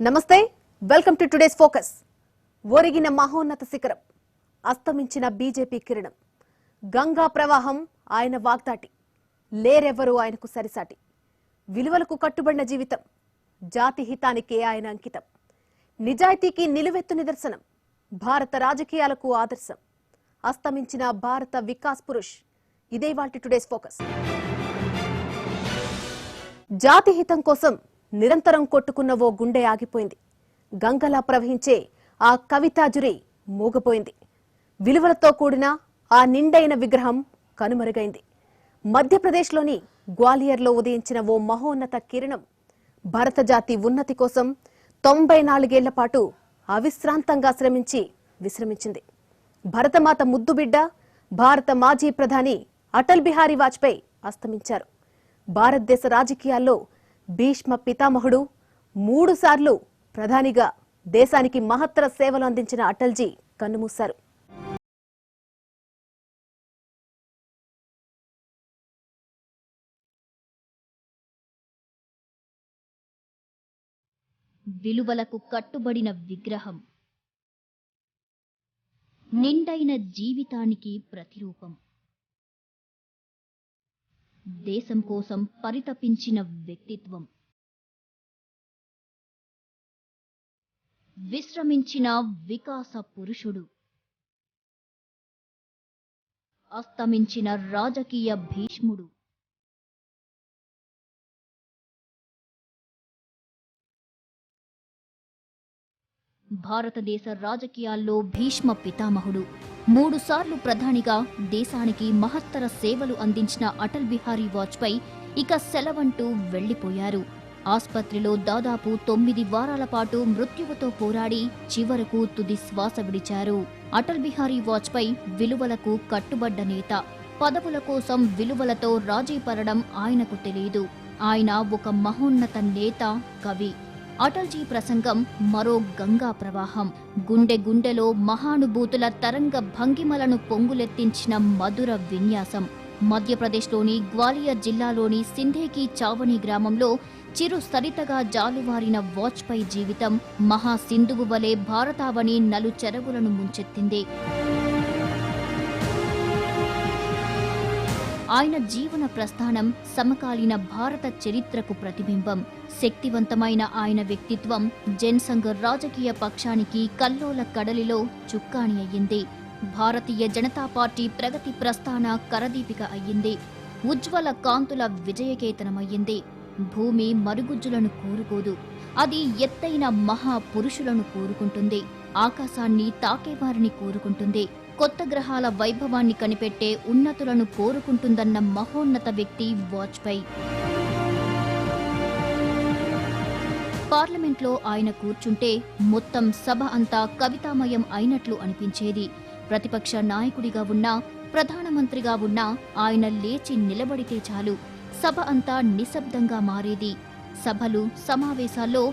నమస్తే welcome to today's focus. ఒరిగిన మహోన్నత శిఖరం, అస్తమించిన బీజేపీ కిరణం, గంగా ప్రవాహం ఆయన వాగ్దాటి, లేరెవరు ఆయనకు సరిసాటి, విలువలకు కట్టుబడిన జీవితం, జాతి హితానికే ఆయన అంకితం, నిజాయితీకి నిలువెత్తు నిదర్శనం, భారత రాజకీయాలకు ఆదర్శం, అస్తమించిన భారత వికాస్ పురుష్. ఇదే వాటి టుడేస్ ఫోకస్. జాతి హితం కోసం నిరంతరం కొట్టుకున్న ఓ గుండె ఆగిపోయింది. గంగలా ప్రవహించే ఆ కవితాజురి మూగపోయింది. విలువలతో కూడిన ఆ నిండైన విగ్రహం కనుమరుగైంది. మధ్యప్రదేశ్లోని గ్వాలియర్లో ఉదయించిన ఓ మహోన్నత కిరణం భారత జాతి ఉన్నతి కోసం 94 ఏళ్ల పాటు అవిశ్రాంతంగా శ్రమించి విశ్రమించింది. భరతమాత ముద్దుబిడ్డ, భారత మాజీ ప్రధాని అటల్ బిహారీ వాజ్పేయి అస్తమించారు. భారతదేశ రాజకీయాల్లో భీష్మ పితామహుడు, 3 సార్లు ప్రధానిగా దేశానికి మహత్తర సేవలు అందించిన అటల్జీ కన్నుమూశారు. విలువలకు కట్టుబడిన విగ్రహం, నిండైన జీవితానికి ప్రతిరూపం, దేశం కోసం పరితపించిన వ్యక్తిత్వం, విశ్రమించిన వికాస పురుషుడు, అస్తమించిన రాజకీయ భీష్ముడు. భారతదేశ రాజకీయాల్లో భీష్మ పితామహుడు, 3 సార్లు ప్రధానిగా దేశానికి మహత్తర సేవలు అందించిన అటల్ బిహారీ వాజ్పేయి ఇక సెలవంటూ వెళ్లిపోయారు. ఆస్పత్రిలో దాదాపు 9 వారాల పాటు మృత్యువుతో పోరాడి చివరకు తుది శ్వాస విడిచారు. అటల్ బిహారీ వాజ్పేయి విలువలకు కట్టుబడ్డ నేత. పదవుల కోసం విలువలతో రాజీ పడడం ఆయనకు తెలియదు. ఆయన ఒక మహోన్నత నేత, కవి. అటల్జీ ప్రసంగం మరో గంగా ప్రవాహం. గుండె గుండెలో మహానుభూతుల తరంగ భంగిమలను పొంగులెత్తించిన మధుర విన్యాసం. మధ్యప్రదేశ్లోని గ్వాలియర్ జిల్లాలోని సింధేకి చావని గ్రామంలో చిరు సరితగా జాలువారిన వాజ్పేయి జీవితం మహాసింధువు వలె భారతావని నలు చెరగులను ముంచెత్తింది. ఆయన జీవన ప్రస్థానం సమకాలీన భారత చరిత్రకు ప్రతిబింబం. శక్తివంతమైన ఆయన వ్యక్తిత్వం జనసంఘ్ రాజకీయ పక్షానికి కల్లోల కడలిలో చుక్కాణి అయ్యింది. భారతీయ జనతా పార్టీ ప్రగతి ప్రస్థాన కరదీపిక అయ్యింది. ఉజ్వల కాంతుల విజయకేతనమయ్యింది. భూమి మరుగుజ్జులను కోరుకోదు, అది ఎత్తైన మహాపురుషులను కోరుకుంటుంది. ఆకాశాన్ని తాకేవారిని కోరుకుంటుంది. కొత్త గ్రహాల వైభవాన్ని కనిపెట్టే ఉన్నతులను కోరుకుంటుందన్న మహోన్నత వ్యక్తి వాజ్పేయి. పార్లమెంట్లో ఆయన కూర్చుంటే మొత్తం సభ అంతా కవితామయం అయినట్లు అనిపించేది. ప్రతిపక్ష నాయకుడిగా ఉన్నా, ప్రధానమంత్రిగా ఉన్నా ఆయన లేచి నిలబడితే చాలు సభ అంతా నిశ్శబ్దంగా మారేది. సభలు, సమావేశాల్లో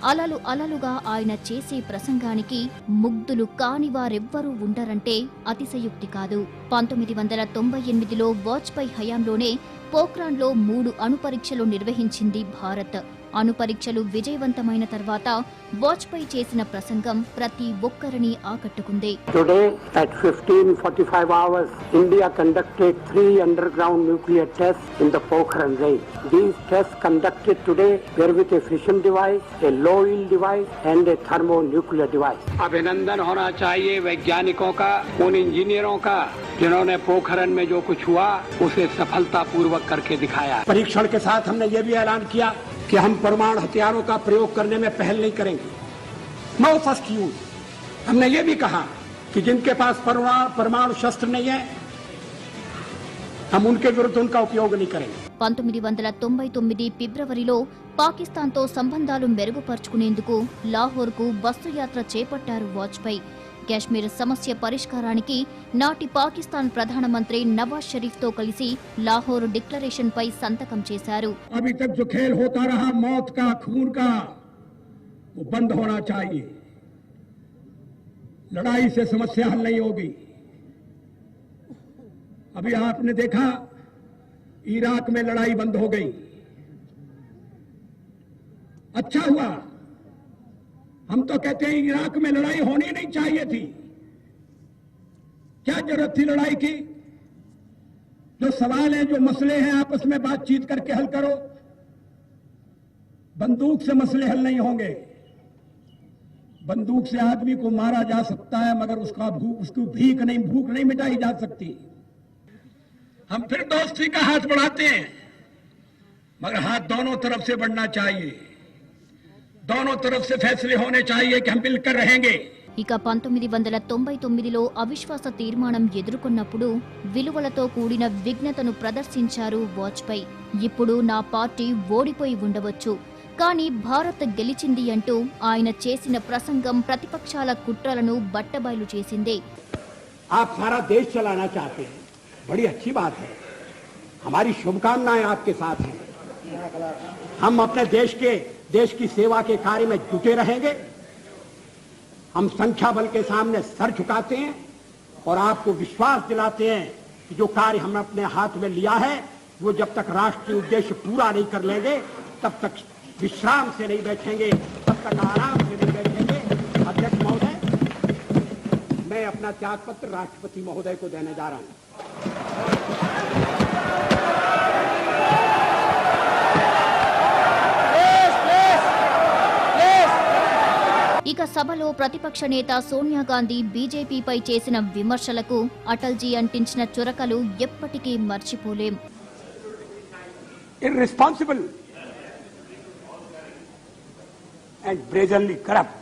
అలలు అలలుగా ఆయన చేసే ప్రసంగానికి ముగ్ధులు కాని వారెవ్వరూ ఉండరంటే అతిశయుక్తి కాదు. 1998లో వాజ్పేయి హయాంలోనే పోఖ్రాన్లో 3 అణుపరీక్షలు నిర్వహించింది భారత్. అణుపరీక్షలు విజయవంతమైన తర్వాత వాజ్పేయి చేసిన ప్రసంగం ప్రతి ఒక్కరిని ఆకట్టుకుంది. Today at 15:45 hours, India conducted 3 underground nuclear tests in the Pokhran range. These tests conducted today were with a fission device, a low yield device and a thermonuclear device. अभिनंदन होना चाहिए वैज्ञानिकों का, उन इंजीनियरों का जिन्होंने पोखरण में जो कुछ हुआ उसे सफलतापूर्वक करके दिखाया. परीक्षण के साथ हमने ये भी ऐलान किया कि हम परमाणु हथियारों का प्रयोग करने में पहल नहीं करेंगे. No first use. हमने ये भी कहा कि जिनके पास परमाणु शस्त्र नहीं है हम उनके विरुद्ध उनका उपयोग नहीं करेंगे. 1999 ఫిబ్రవరిలో పాకిస్తాన్తో సంబంధాలు మెరుగుపరుచుకునేందుకు లాహోర్కు బస్సు యాత్ర చేపట్టారు వాజ్పేయి. కాశ్మీర్ సమస్య పరిష్కారానికి నాటి పాకిస్తాన్ ప్రధానమంత్రి నవాజ్ షరీఫ్తో కలిసి లాహోర్ డిక్లరేషన్ పై సంతకం చేశారు. अभी तक जो खेल होता रहा मौत का, खून का, वो बंद होना चाहिए. लड़ाई से समस्या हल नहीं होगी. अभी आपने देखा इराक में लड़ाई बंद हो गई. अच्छा हुआ हम तो कहते हैं इराक में लड़ाई होनी नहीं चाहिए थी। क्या जरूरत थी लड़ाई की? जो सवाल है, जो मसले हैं, आपस में बातचीत करके हल करो। बंदूक से मसले हल नहीं होंगे। बंदूक से आदमी को मारा जा सकता है, मगर उसकी भूख नहीं मिटाई जा सकती। हम फिर दोस्ती का हाथ बढ़ाते हैं, मगर हाथ दोनों तरफ से बढ़ना चाहिए। दोनों तरफ से फैसले होने चाहिए कि हम मिलकर रहेंगे। ఇక 1999లో అవిశ్వాస తీర్మానం ఎదుర్కొన్నప్పుడు విలువలతో కూడిన విఘ్నతను ప్రదర్శించారు వాజ్పేయి. ఇప్పుడు నా పార్టీ ఓడిపోయి ఉండవచ్చు, కానీ భారత్ గెలిచింది అంటూ ఆయన చేసిన ప్రసంగం ప్రతిపక్షాల కుట్రలను బట్టబయలు చేసిందే. आप सारा देश चलाना चाहते हैं, बड़ी अच्छी बात है। हमारी शुभकामनाएं आपके साथ हैं। हम अपने देश की सेवा के कार्य में जुटे रहेंगे। हम संख्या बल के सामने सर झुकाते हैं और आपको विश्वास दिलाते हैं कि जो कार्य हमने अपने हाथ में लिया है, वो जब तक राष्ट्रीय उद्देश्य पूरा नहीं कर लेंगे, तब तक विश्राम से नहीं बैठेंगे, तब तक आराम से नहीं बैठेंगे। अध्यक्ष महोदय, मैं अपना त्यागपत्र राष्ट्रपति महोदय को देने जा रहा हूं। ఇక సభలో ప్రతిపక్ష నేత సోనియా గాంధీ బీజేపీపై చేసిన విమర్శలకు అటల్జీ అంటించిన చురకలు ఎప్పటికీ మర్చిపోలేం. Irresponsible and brazenly corrupt.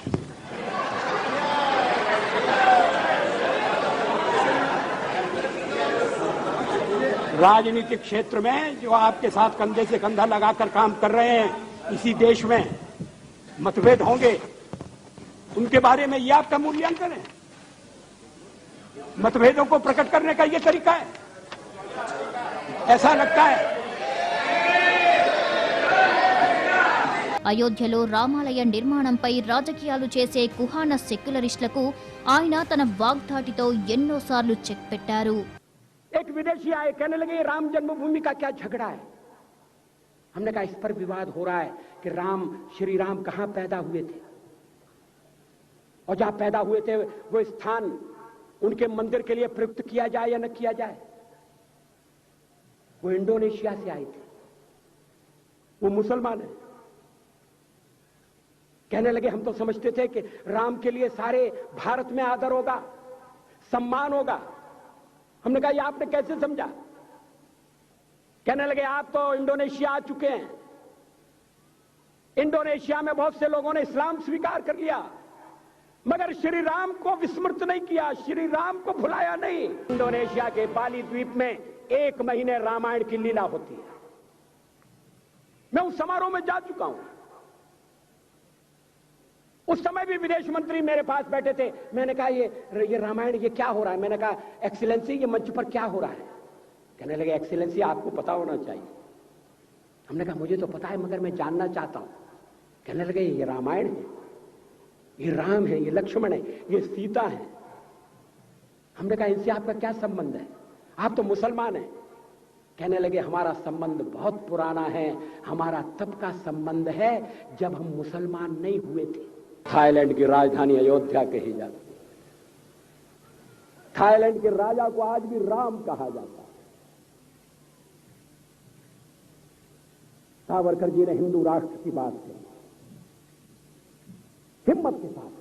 राजनीतिक क्षेत्र में जो आपके साथ कंधे से कंधा लगाकर काम कर रहे हैं, इसी देश में मतभेद होंगे, उनके बारे में ये आपका मूल्यांकन है? मतभेदों को प्रकट करने का ये तरीका है? ऐसा लगता है? అయోధ్యలో రామాలయ నిర్మాణంపై రాజకీయాలు చేసే కుహాన సెక్యులరిస్టులకు ఆయన తన వాగ్దాటితో ఎన్నోసార్లు చెక్ పెట్టారు. एक विदेशी आए, कहने लगे राम जन्मभूमि का क्या झगड़ा है? हमने कहा इस पर विवाद हो रहा है कि श्री राम कहां पैदा हुए थे, और जहां पैदा हुए थे वो स्थान उनके मंदिर के लिए प्रयुक्त किया जाए या न किया जाए। वो इंडोनेशिया से आए थे, वो मुसलमान है। कहने लगे हम तो समझते थे कि राम के लिए सारे भारत में आदर होगा, सम्मान होगा। हमने कहा ये आपने कैसे समझा? कहने लगे आप तो इंडोनेशिया आ चुके हैं, इंडोनेशिया में बहुत से लोगों ने इस्लाम स्वीकार कर लिया, मगर श्री राम को विस्मृत नहीं किया, श्री राम को भुलाया नहीं। इंडोनेशिया के बाली द्वीप में 1 महीने रामायण की लीला होती है। मैं उस समारोह में जा चुका हूं। उस समय भी विदेश मंत्री मेरे पास बैठे थे। मैंने कहा ये रामायण ये क्या हो रहा है? मैंने कहा एक्सीलेंसी ये मंच पर क्या हो रहा है? कहने लगे एक्सीलेंसी आपको पता होना चाहिए। हमने कहा मुझे तो पता है, मगर मैं जानना चाहता हूं। कहने लगे ये रामायण है, ये राम है, ये लक्ष्मण है, ये सीता है। हमने कहा इनसे आपका क्या संबंध है? आप तो मुसलमान हैं। कहने लगे हमारा संबंध बहुत पुराना है, हमारा तब का संबंध है जब हम मुसलमान नहीं हुए थे। थाईलैंड की राजधानी अयोध्या कही जाती है। थाईलैंड के राजा को आज भी राम कहा जाता है। सावरकर जी ने हिंदू राष्ट्र की बात कही, हिम्मत के साथ।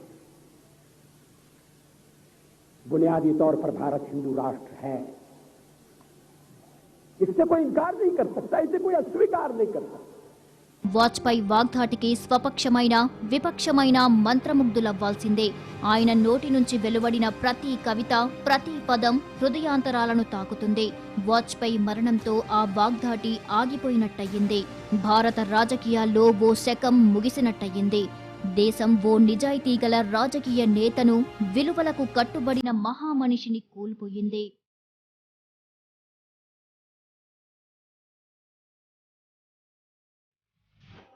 बुनियादी तौर पर भारत हिंदू राष्ट्र है, इससे कोई इंकार नहीं कर सकता, इसे कोई अस्वीकार नहीं कर सकता। వాజ్పేయి వాగ్దాటికి స్వపక్షమైన విపక్షమైన మంత్రముగ్ధులవ్వాల్సిందే. ఆయన నోటి నుంచి వెలువడిన ప్రతి కవిత, ప్రతి పదం హృదయాంతరాలను తాకుతుంది. వాజ్పేయి మరణంతో ఆ వాగ్దాటి ఆగిపోయినట్టయింది. భారత రాజకీయాల్లో ఓ శకం ముగిసినట్టయింది. దేశం ఓ నిజాయితీ గల రాజకీయ నేతను, విలువలకు కట్టుబడిన మహామనిషిని కోల్పోయింది.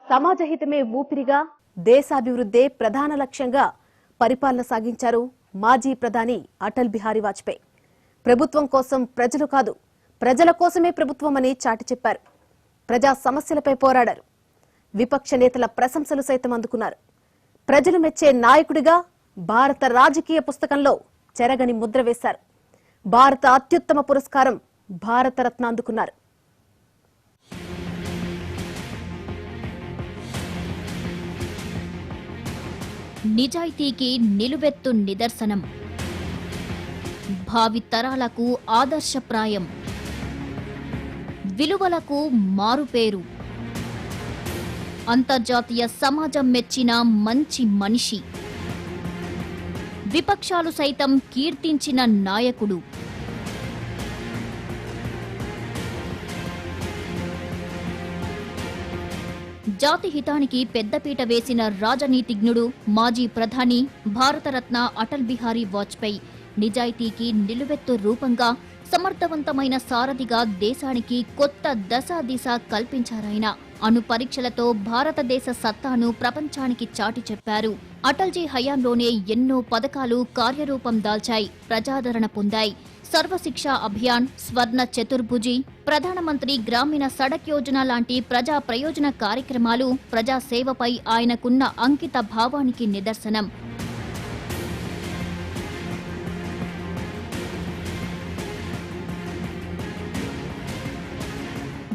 సమాజ హితమే ఊపిరిగా, దేశాభివృద్ధే ప్రధాన లక్ష్యంగా పరిపాలన సాగించారు మాజీ ప్రధాని అటల్ బిహారీ వాజ్పేయి. ప్రభుత్వం కోసం ప్రజలు కాదు, ప్రజల కోసమే ప్రభుత్వం అని చాటి చెప్పారు. ప్రజా సమస్యలపై పోరాడారు. విపక్ష నేతల ప్రశంసలు సైతం అందుకున్నారు. ప్రజలు మెచ్చే నాయకుడిగా భారత రాజకీయ పుస్తకంలో చెరగని ముద్ర వేశారు. భారత అత్యుత్తమ పురస్కారం భారతరత్న అందుకున్నారు. నిజాయితీకి నిలువెత్తు నిదర్శనం, భావి తరాలకు ఆదర్శప్రాయం, విలువలకు మారుపేరు, అంతర్జాతీయ సమాజం మెచ్చిన మంచి మనిషి, విపక్షాలు సైతం కీర్తించిన నాయకుడు. జాతి హితానికి పెద్దపీట వేసిన రాజనీతిజ్ఞుడు, మాజీ ప్రధాని, భారతరత్న అటల్ బిహారీ వాజ్పేయి నిజాయితీకి నిలువెత్తు రూపంగా, సమర్థవంతమైన సారథిగా దేశానికి కొత్త దశ కల్పించారాయన. అణు పరీక్షలతో భారతదేశ సత్తాను ప్రపంచానికి చాటి చెప్పారు. అటల్జీ హయాంలోనే ఎన్నో పథకాలు కార్యరూపం దాల్చాయి, ప్రజాదరణ పొందాయి. సర్వశిక్ష అభియాన్, స్వర్ణ చతుర్భుజి, ప్రధానమంత్రి గ్రామీణ సడక్ యోజన లాంటి ప్రజా ప్రయోజన కార్యక్రమాలు ప్రజాసేవపై ఆయనకున్న అంకిత భావానికి నిదర్శనం.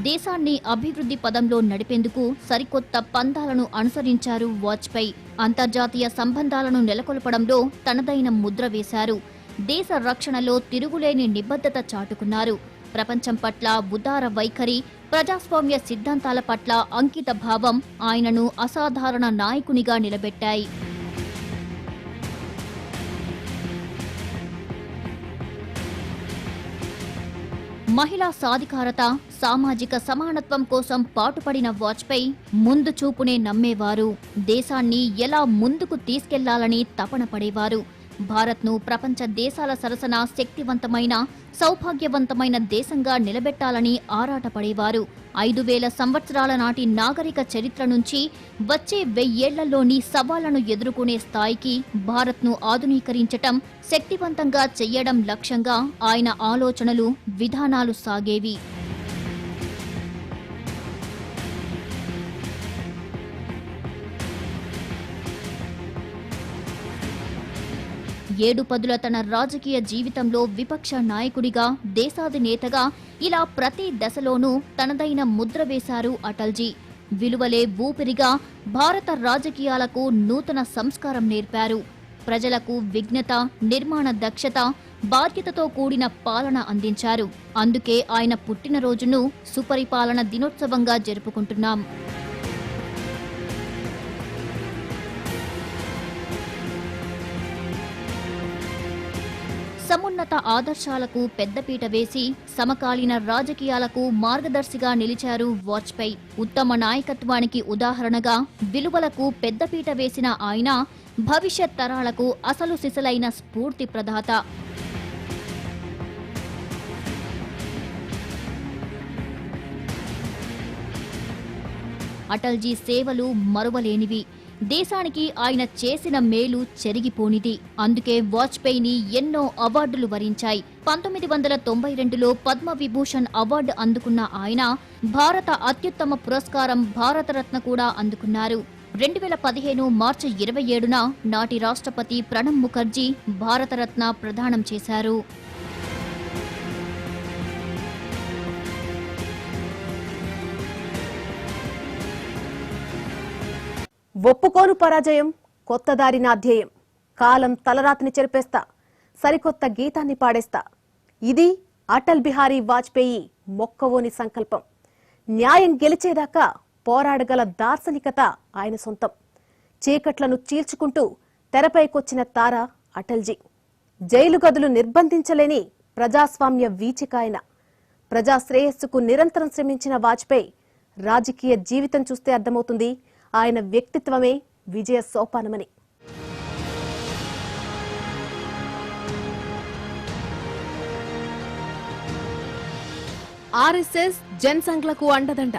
దేశాన్ని అభివృద్ధి పదంలో నడిపేందుకు సరికొత్త పంథాలను అనుసరించారు వాజ్పేయి. అంతర్జాతీయ సంబంధాలను నెలకొల్పడంలో తనదైన ముద్ర వేశారు. దేశ రక్షణలో తిరుగులేని నిబద్ధత చాటుకున్నారు. ప్రపంచం పట్ల ఉదార వైఖరి, ప్రజాస్వామ్య సిద్ధాంతాల పట్ల అంకిత భావం ఆయనను అసాధారణ నాయకునిగా నిలబెట్టాయి. మహిళా సాధికారత, సామాజిక సమానత్వం కోసం పాటుపడిన వాజ్పేయి ముందు చూపునే నమ్మేవారు. దేశాన్ని ఎలా ముందుకు తీసుకెళ్లాలని తపన పడేవారు. భారత్ను ప్రపంచ దేశాల సరసన శక్తివంతమైన, సౌభాగ్యవంతమైన దేశంగా నిలబెట్టాలని ఆరాటపడేవారు. 5000 సంవత్సరాల నాటి నాగరిక చరిత్ర నుంచి వచ్చే 1000 ఏళ్లలోని సవాళ్లను ఎదుర్కొనే స్థాయికి భారత్ను ఆధునీకరించటం, శక్తివంతంగా చెయ్యడం లక్ష్యంగా ఆయన ఆలోచనలు, విధానాలు సాగేవి. ఏడుపదుల తన రాజకీయ జీవితంలో విపక్ష నాయకుడిగా, దేశాధినేతగా ఇలా ప్రతి దశలోనూ తనదైన ముద్ర వేశారు అటల్జీ. విలువలే ఊపిరిగా భారత రాజకీయాలకు నూతన సంస్కారం నేర్పారు. ప్రజలకు విజ్ఞత, నిర్మాణ దక్షత, బాధ్యతతో కూడిన పాలన అందించారు. అందుకే ఆయన పుట్టినరోజును సుపరిపాలన దినోత్సవంగా జరుపుకుంటున్నాం. సమున్నత ఆదర్శాలకు పెద్దపీట వేసి సమకాలీన రాజకీయాలకు మార్గదర్శిగా నిలిచారు వాజ్పేయి. ఉత్తమ నాయకత్వానికి ఉదాహరణగా, విలువలకు పెద్దపీట వేసిన ఆయన భవిష్యత్ తరాలకు అసలు సిసలైన స్ఫూర్తి ప్రదాత. అటల్జీ సేవలు మరువలేనివి. దేశానికి ఆయన చేసిన మేలు చెరిగిపోనిది. అందుకే వాజ్పేయిని ఎన్నో అవార్డులు వరించాయి. 1992లో పద్మవిభూషణ్ అవార్డు అందుకున్న ఆయన భారత అత్యుత్తమ పురస్కారం భారతరత్న కూడా అందుకున్నారు. 2015 మార్చి 27న నాటి రాష్ట్రపతి ప్రణబ్ ముఖర్జీ భారతరత్న ప్రదానం చేశారు. ఒప్పుకోను పరాజయం, కొత్త దారిన అధ్యేయం, కాలం తలరాతిని చెరిపేస్తా, సరికొత్త గీతాన్ని పాడేస్తా. ఇది అటల్ బిహారీ వాజ్పేయి మొక్కవోని సంకల్పం. న్యాయం గెలిచేదాకా పోరాడగల దార్శనికత ఆయన సొంతం. చీకట్లను చీల్చుకుంటూ తెరపైకొచ్చిన తార అటల్జీ. జైలు గదులు నిర్బంధించలేని ప్రజాస్వామ్య వీచికాయన. ప్రజా శ్రేయస్సుకు నిరంతరం శ్రమించిన వాజ్పేయి రాజకీయ జీవితం చూస్తే అర్థమవుతుంది ఆయన వ్యక్తిత్వమే విజయ సోపానమని. ఆర్ఎస్ఎస్, జనసంఘ్లకు అండదండ.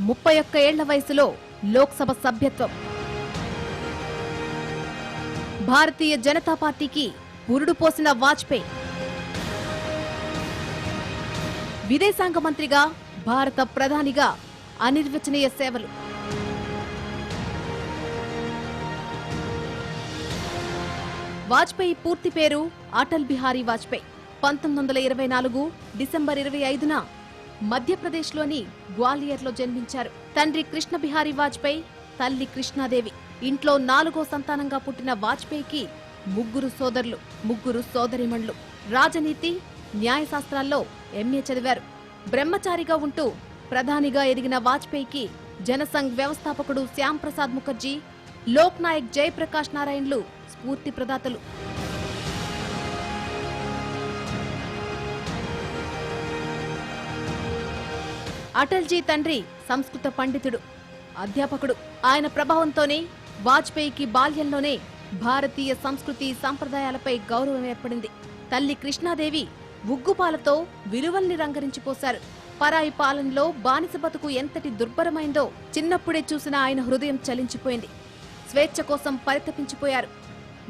31 ఏళ్ల వయసులో లోక్సభ సభ్యత్వం. భారతీయ జనతా పార్టీకి పురుడు పోసిన వాజ్పేయి. విదేశాంగ మంత్రిగా, భారత ప్రధానిగా అనిర్వచనీయ సేవలు. వాజ్పేయి పూర్తి పేరు అటల్ బిహారీ వాజ్పేయి. 1924 డిసెంబర్ 25న మధ్యప్రదేశ్లోని గ్వాలియర్లో జన్మించారు. తండ్రి కృష్ణ బిహారీ వాజ్పేయి, తల్లి కృష్ణాదేవి. ఇంట్లో 4వ సంతానంగా పుట్టిన వాజ్పేయికి 3 సోదరులు, 3 సోదరిమణులు. రాజనీతి, న్యాయశాస్త్రాల్లో ఎంఏ చదివారు. బ్రహ్మచారిగా ఉంటూ ప్రధానిగా ఎదిగిన వాజ్పేయికి జనసంఘ్ వ్యవస్థాపకుడు శ్యామ్ ప్రసాద్ ముఖర్జీ, లోక్ నాయక్ జయప్రకాష్ నారాయణ్లు స్ఫూర్తి ప్రదాతలు. అటల్జీ తండ్రి సంస్కృత పండితుడు, అధ్యాపకుడు. ఆయన ప్రభావంతోనే వాజ్పేయికి బాల్యంలోనే భారతీయ సంస్కృతి సంప్రదాయాలపై గౌరవం ఏర్పడింది. తల్లి కృష్ణాదేవి ఉగ్గుపాలతో విలువల్ని రంగరించిపోశారు. పరాయి పాలనలో బానిస బతుకు ఎంతటి దుర్భరమైందో చిన్నప్పుడే చూసిన ఆయన హృదయం చలించిపోయింది. స్వేచ్ఛ కోసం పరితపించిపోయారు.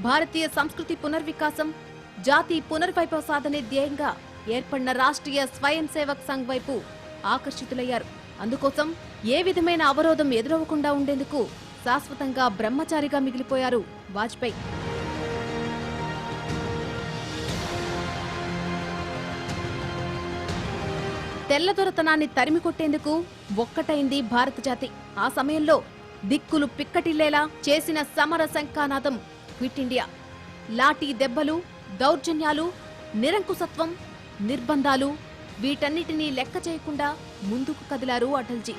భారతీయ సంస్కృతి పునర్వికాసం, జాతి పునర్వైభవ సాధనే ధ్యేయంగా ఏర్పడిన రాష్ట్రీయ స్వయం సేవక్ సంఘ్ వైపు ఆకర్షితులయ్యారు. అందుకోసం ఏ విధమైన అవరోధం ఎదురవ్వకుండా ఉండేందుకు శాశ్వతంగా బ్రహ్మచారిగా మిగిలిపోయారు వాజ్పేయి. తెల్లదొరతనాన్ని తరిమికొట్టేందుకు ఒక్కటైంది భారత జాతి. ఆ సమయంలో దిక్కులు పిక్కటిల్లేలా చేసిన సమర శంఖానాదం క్విట్ ఇండియా. లాఠీ దెబ్బలు, దౌర్జన్యాలు, నిరంకుశత్వం, నిర్బంధాలు వీటన్నిటినీ లెక్క చేయకుండా ముందుకు కదిలారు అటల్జీ.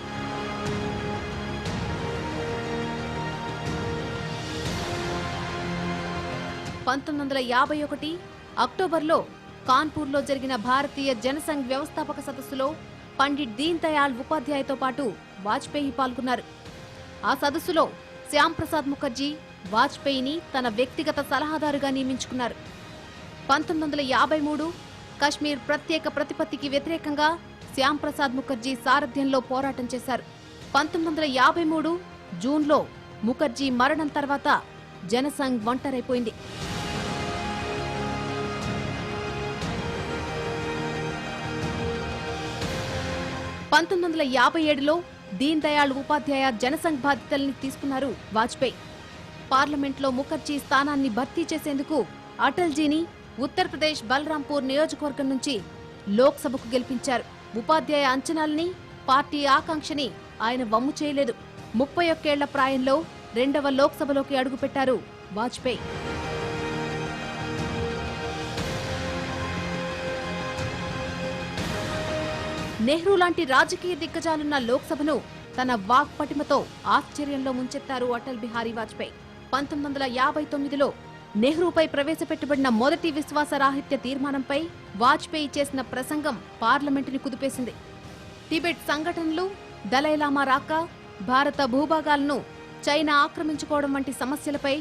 (1951) అక్టోబర్లో కాన్పూర్లో జరిగిన భారతీయ జనసంఘ్ వ్యవస్థాపక సదస్సులో పండిట్ దీన్ దయాళ్ ఉపాధ్యాయతో పాటు వాజ్పేయి పాల్గొన్నారు. ఆ సదస్సులో శ్యామ్ ప్రసాద్ ముఖర్జీ వాజ్పేయిని తన వ్యక్తిగత సలహాదారుగా నియమించుకున్నారు. 1953 కశ్మీర్ ప్రత్యేక ప్రతిపత్తికి వ్యతిరేకంగా శ్యామ్ ప్రసాద్ ముఖర్జీ సారథ్యంలో పోరాటం చేశారు. 1953 జూన్లో ముఖర్జీ మరణం తర్వాత జనసంఘ్ ఒంటరైపోయింది. 1957లో దీన్ దయాళ్ ఉపాధ్యాయ జనసంఘ్ బాధ్యతల్ని తీసుకున్నారు వాజ్పేయి. పార్లమెంట్లో ముఖర్జీ స్థానాన్ని భర్తీ చేసేందుకు అటల్జీని ఉత్తరప్రదేశ్ బలరాంపూర్ నియోజకవర్గం నుంచి లోక్సభకు గెలిపించారు. ఉపాధ్యాయ అంచనాల్ని, పార్టీ ఆకాంక్షని ఆయన వమ్ము చేయలేదు. 31 ఏళ్ల ప్రాయంలో 2వ లోక్సభలోకి అడుగుపెట్టారు వాజ్పేయి. నెహ్రూ లాంటి రాజకీయ దిగ్గజాలున్న లోక్సభను తన వాక్పటిమతో ఆశ్చర్యంలో ముంచెత్తారు అటల్ బిహారీ వాజ్పేయి. 1959లో నెహ్రూపై ప్రవేశపెట్టబడిన మొదటి విశ్వాసరాహిత్య తీర్మానంపై వాజ్పేయి చేసిన ప్రసంగం పార్లమెంటుని కుదిపేసింది. టిబెట్ సంఘటనలు, దలైలామా రాక, భారత భూభాగాలను చైనా ఆక్రమించుకోవడం వంటి సమస్యలపై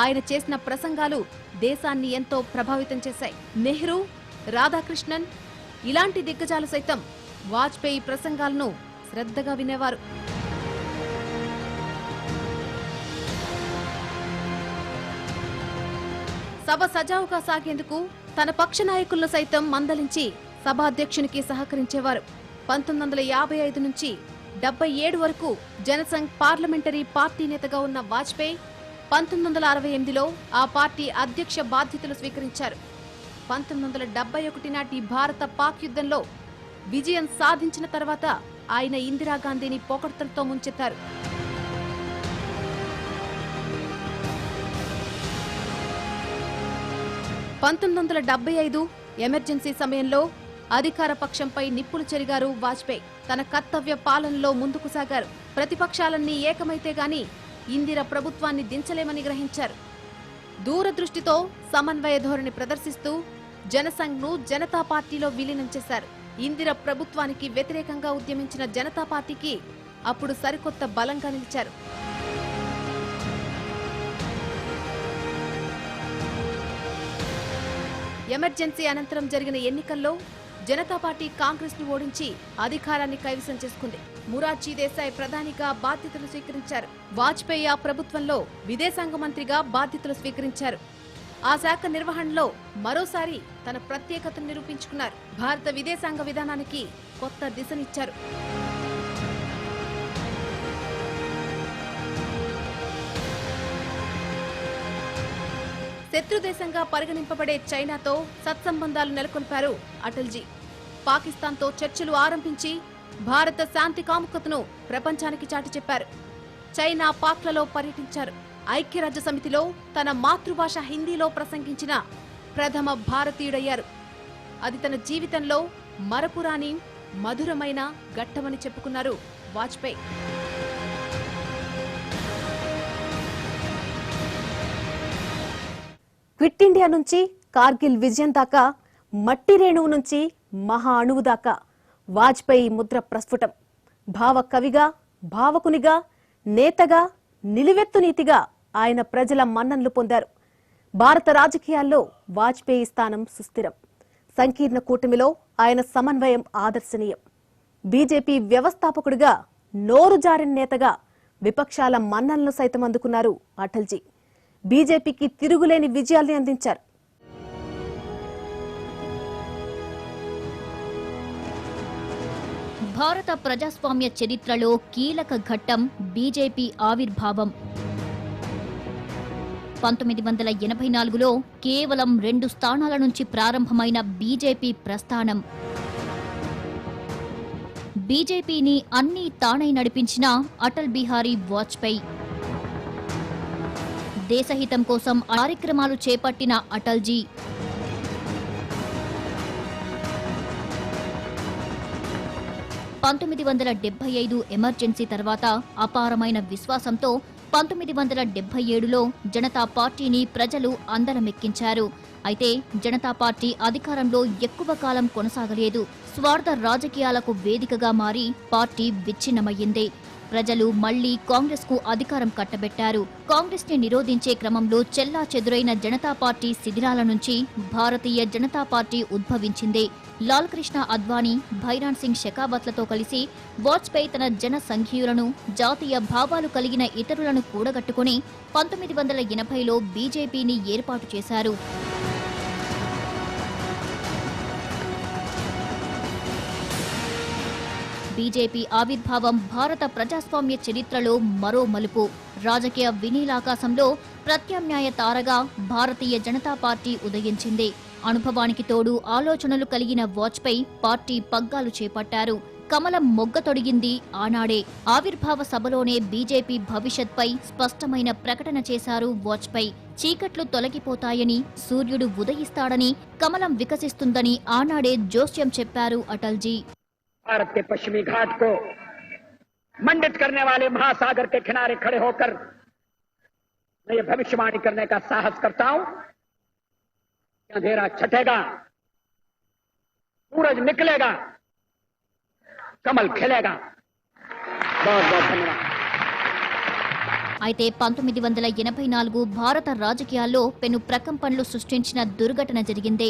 ఆయన చేసిన ప్రసంగాలు దేశాన్ని ఎంతో ప్రభావితం చేశాయి. నెహ్రూ, రాధాకృష్ణన్ ఇలాంటి దిగ్గజాలు సైతం వాజ్పేయి ప్రసంగాలను శ్రద్ధగా వినేవారు. సభ సజావుగా సాగేందుకు తన పక్ష నాయకులను సైతం మందలించి సభాధ్యక్షునికి సహకరించేవారు. 1955 నుంచి 77 వరకు జనసంఘ్ పార్లమెంటరీ పార్టీ నేతగా ఉన్న వాజ్పేయి 1968లో ఆ పార్టీ అధ్యక్ష బాధ్యతలు స్వీకరించారు. 1971 నాటి భారత పాక్ యుద్ధంలో విజయం సాధించిన తర్వాత ఆయన ఇందిరాగాంధీని పొగడ్తలతో ముంచెత్తారు. 1975 ఎమర్జెన్సీ సమయంలో అధికార పక్షంపై నిప్పులు చెరిగారు వాజ్పేయి. తన కర్తవ్య పాలనలో ముందుకు సాగారు. ప్రతిపక్షాలన్నీ ఏకమైతే గాని ఇందిర ప్రభుత్వాన్ని దించలేమని గ్రహించారు. దూరదృష్టితో సమన్వయ ధోరణి ప్రదర్శిస్తూ జనసంఘ్ను జనతా పార్టీలో విలీనం చేశారు. ఇందిర ప్రభుత్వానికి వ్యతిరేకంగా ఉద్యమించిన జనతా పార్టీకి అప్పుడు సరికొత్త బలంగా నిలిచారు. ఎమర్జెన్సీ అనంతరం జరిగిన ఎన్నికల్లో జనతా పార్టీ కాంగ్రెస్ ను ఓడించి అధికారాన్ని కైవసం చేసుకుంది. మొరార్జీ దేశాయ్ ప్రధానిగా బాధ్యతలు స్వీకరించారు. వాజ్పేయి ఆ ప్రభుత్వంలో విదేశాంగ మంత్రిగా బాధ్యతలు స్వీకరించారు. ఆ శాఖ నిర్వహణలో మరోసారి తన ప్రత్యేకతను నిరూపించుకున్నారు. భారత విదేశాంగ విధానానికి కొత్త దిశనిచ్చారు. శత్రుదేశంగా పరిగణింపబడే చైనాతో సత్సంబంధాలు నెలకొల్పారు అటల్జీ. పాకిస్తాన్తో చర్చలు ఆరంభించి భారత శాంతి కాముకతను ప్రపంచానికి చాటి చెప్పారు. చైనా పాక్లలో పర్యటించారు. ఐక్యరాజ్య సమితిలో తన మాతృభాష హిందీలో ప్రసంగించిన ప్రథమ భారతీయుడయ్యారు. అది తన జీవితంలో మరపురాని మధురమైన ఘట్టమని చెప్పుకున్నారు వాజ్పేయి. క్విట్ ఇండియా నుంచి కార్గిల్ విజయం దాకా, మట్టి రేణువు నుంచి మహా అణువు దాకా వాజ్పేయి ముద్ర ప్రస్ఫుటం. భావ కవిగా, భావకునిగా, నేతగా, నిలువెత్తు నీతిగా ఆయన ప్రజల మన్ననలు పొందారు. భారత రాజకీయాల్లో వాజ్పేయి స్థానం సుస్థిరం. సంకీర్ణ కూటమిలో ఆయన సమన్వయం ఆదర్శనీయం. బీజేపీ వ్యవస్థాపకుడిగా, నోరు జారిన నేతగా విపక్షాల మన్ననలు సైతం అందుకున్నారు అటల్జీ. బీజేపీకి తిరుగులేని విజయాల్ని అందించారు. భారత ప్రజాస్వామ్య చరిత్రలో కీలక ఘట్టం బీజేపీ ఆవిర్భావం. 1984లో కేవలం 2 స్థానాల నుంచి ప్రారంభమైన బీజేపీ ప్రస్థానం. బీజేపీని అన్నీ తానై నడిపించిన అటల్ బిహారీ వాజ్పేయి. దేశహితం కోసం కార్యక్రమాలు చేపట్టిన అటల్జీ. (1975) ఎమర్జెన్సీ తర్వాత అపారమైన విశ్వాసంతో 1977లో జనతా పార్టీని ప్రజలు అందలమెక్కించారు. అయితే జనతా పార్టీ అధికారంలో ఎక్కువ కాలం కొనసాగలేదు. స్వార్థ రాజకీయాలకు వేదికగా మారి పార్టీ విచ్ఛిన్నమయ్యింది. ప్రజలు మళ్లీ కాంగ్రెస్ కు అధికారం కట్టబెట్టారు. కాంగ్రెస్ ని నిరోధించే క్రమంలో చెల్లా చెదురైన జనతా పార్టీ శిథిరాల నుంచి భారతీయ జనతా పార్టీ ఉద్భవించింది. లాల్ కృష్ణ అద్వానీ, భైరాన్ సింగ్ షెకావత్లతో కలిసి వాజ్పేయి తన జన సంఘీయులను, జాతీయ భావాలు కలిగిన ఇతరులను కూడగట్టుకుని 1980లో బీజేపీని ఏర్పాటు చేశారు. బీజేపీ ఆవిర్భావం భారత ప్రజాస్వామ్య చరిత్రలో మరో మలుపు. రాజకీయ వినీలాకాశంలో ప్రత్యామ్నాయ తారగా భారతీయ జనతా పార్టీ ఉదయించింది. అనుభవానికి తోడు ఆలోచనలు కలిగిన వాజ్పేయి పార్టీ పగ్గాలు చేపట్టారు. కమలం మొగ్గ తొడిగింది ఆనాడే. ఆవిర్భావ సభలోనే బీజేపీ భవిష్యత్పై స్పష్టమైన ప్రకటన చేశారు వాజ్పేయి. చీకట్లు తొలగిపోతాయని, సూర్యుడు ఉదయిస్తాడని, కమలం వికసిస్తుందని ఆనాడే జోస్యం చెప్పారు అటల్జీ. भारत के पश्चिमी घाट को मंडित करने वाले महासागर के किनारे खड़े होकर मैं ये भविष्यवाणी करने का साहस करता हूं कि अंधेरा छटेगा, सूरज निकलेगा, कमल खिलेगा. बहुत बहुत धन्यवाद. అయితే 1984 భారత రాజకీయాల్లో పెను ప్రకంపనలు సృష్టించిన దుర్ఘటన జరిగింది.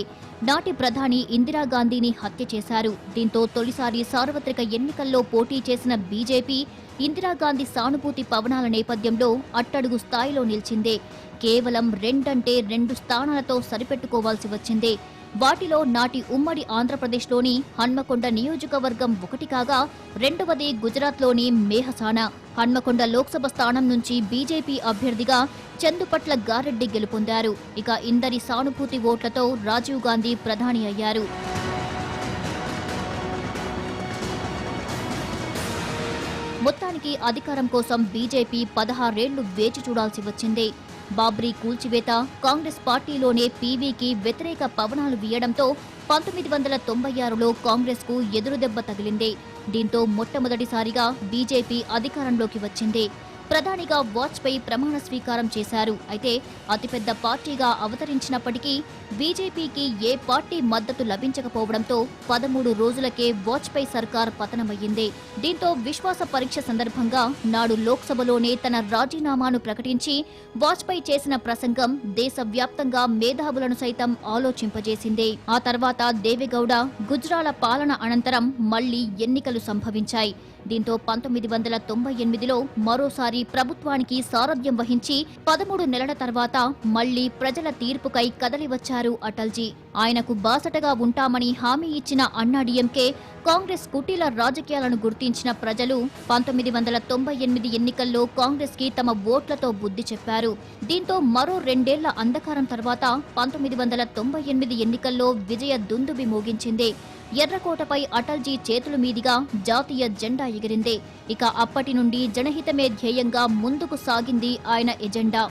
నాటి ప్రధాని ఇందిరాగాంధీని హత్య చేశారు. దీంతో తొలిసారి సార్వత్రిక ఎన్నికల్లో పోటీ చేసిన బీజేపీ ఇందిరాగాంధీ సానుభూతి పవనాల నేపథ్యంలో అట్టడుగు స్థాయిలో నిలిచింది. కేవలం 2 స్థానాలతో సరిపెట్టుకోవాల్సి వచ్చింది. వాటిలో నాటి ఉమ్మడి ఆంధ్రప్రదేశ్లోని హన్మకొండ నియోజకవర్గం ఒకటి కాగా, రెండవది గుజరాత్లోని మేహసానా. హన్మకొండ లోక్సభ స్థానం నుంచి బీజేపీ అభ్యర్థిగా చందుపట్ల గారెడ్డి గెలుపొందారు. ఇక ఇందరి సానుభూతి ఓట్లతో రాజీవ్ గాంధీ ప్రధాని అయ్యారు. మొత్తానికి అధికారం కోసం బీజేపీ 16 ఏళ్లు వేచి చూడాల్సి వచ్చింది. బాబ్రీ కూల్చివేత, కాంగ్రెస్ పార్టీలోనే పీవీకి వ్యతిరేక పవనాలు వీయడంతో 1996లో కాంగ్రెస్ కు ఎదురుదెబ్బ తగిలింది. దీంతో మొట్టమొదటిసారిగా బీజేపీ అధికారంలోకి వచ్చింది. ప్రధానిగా వాజ్పేయి ప్రమాణ స్వీకారం చేశారు. అయితే అతిపెద్ద పార్టీగా అవతరించినప్పటికీ బీజేపీకి ఏ పార్టీ మద్దతు లభించకపోవడంతో 13 రోజులకే వాజ్పేయి సర్కార్ పతనమయ్యింది. దీంతో విశ్వాస పరీక్ష సందర్భంగా నాడు లోక్సభలోనే తన రాజీనామాను ప్రకటించి వాజ్పేయి చేసిన ప్రసంగం దేశవ్యాప్తంగా మేధావులను సైతం ఆలోచింపజేసింది. ఆ తర్వాత దేవెగౌడ, గుజ్రాల పాలన అనంతరం మళ్లీ ఎన్నికలు సంభవించాయి. దీంతో 1998లో మరోసారి ప్రభుత్వానికి సారథ్యం వహించి 13 నెలల తర్వాత మళ్లీ ప్రజల తీర్పుకై కదలివచ్చారు అటల్జీ. ఆయనకు బాసటగా ఉంటామని హామీ ఇచ్చిన అన్నాడీఎంకే కాంగ్రెస్ కుటీల రాజకీయాలను గుర్తించిన ప్రజలు 1998 ఎన్నికల్లో కాంగ్రెస్ కి తమ ఓట్లతో బుద్ధి చెప్పారు. దీంతో మరో 2 ఏళ్ల అంధకారం తర్వాత 1998 ఎన్నికల్లో విజయ దుందుబి మోగించింది. ఎర్రకోటపై అటల్జీ చేతుల మీదుగా జాతీయ జెండా ఎగిరింది. ఇక అప్పటి నుండి జనహితమే ధ్యేయంగా ముందుకు సాగింది ఆయన ఎజెండా.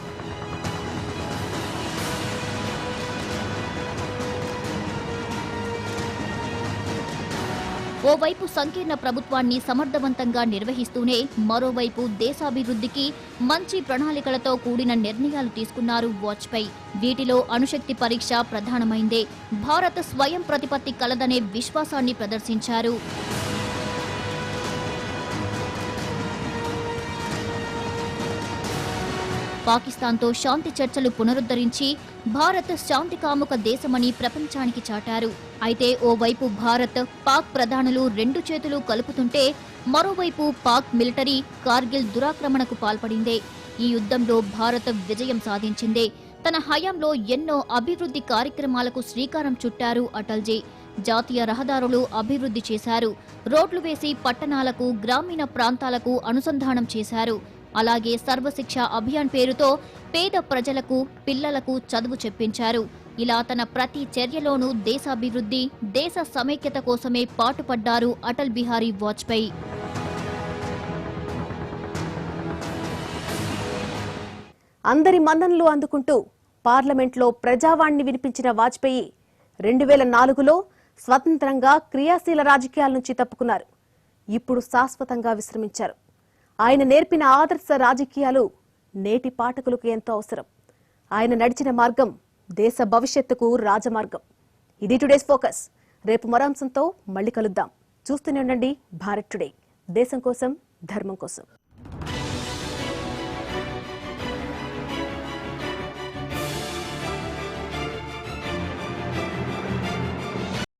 ఓవైపు సంకీర్ణ ప్రభుత్వాన్ని సమర్థవంతంగా నిర్వహిస్తూనే మరోవైపు దేశాభివృద్ధికి మంచి ప్రణాళికలతో కూడిన నిర్ణయాలు తీసుకున్నారు వాజ్పేయి. వీటిలో అణుశక్తి పరీక్ష ప్రధానమైందే. భారత్ స్వయం ప్రతిపత్తి కలదనే విశ్వాసాన్ని ప్రదర్శించారు. పాకిస్తాన్తో శాంతి చర్చలు పునరుద్ధరించి భారత్ శాంతి కాముక దేశమని ప్రపంచానికి చాటారు. అయితే ఓవైపు భారత్, పాక్ ప్రధానులు 2 చేతులు కలుపుతుంటే మరోవైపు పాక్ మిలిటరీ కార్గిల్ దురాక్రమణకు పాల్పడిందే. ఈ యుద్ధంలో భారత్ విజయం సాధించిందే. తన హయాంలో ఎన్నో అభివృద్ధి కార్యక్రమాలకు శ్రీకారం చుట్టారు అటల్జీ. జాతీయ రహదారులు అభివృద్ధి చేశారు. రోడ్లు వేసి పట్టణాలకు, గ్రామీణ ప్రాంతాలకు అనుసంధానం చేశారు. అలాగే సర్వశిక్ష అభియాన్ పేరుతో పేద ప్రజలకు, పిల్లలకు చదువు చెప్పించారు. ఇలా తన ప్రతి చర్యలోనూ దేశాభివృద్ధి, దేశ సమైక్యత కోసమే పాటుపడ్డారు అటల్ బిహారీ వాజ్పేయి. అందరి మన్ననలు అందుకుంటూ పార్లమెంట్లో ప్రజావాణిని వినిపించిన వాజ్పేయి 2004లో స్వతంత్రంగా క్రియాశీల రాజకీయాల నుంచి తప్పుకున్నారు. ఇప్పుడు శాశ్వతంగా విశ్రమించారు. ఆయన నేర్పిన ఆదర్శ రాజకీయాలు నేటి పాఠకులకు ఎంతో అవసరం. ఆయన నడిచిన మార్గం దేశ భవిష్యత్తుకు రాజమార్గం. ఇది టుడేస్ ఫోకస్. రేపు మరో అంశంతో మళ్ళీ కలుద్దాం. చూస్తూనే ఉండండి భారత్ టుడే. దేశం కోసం, ధర్మం కోసం.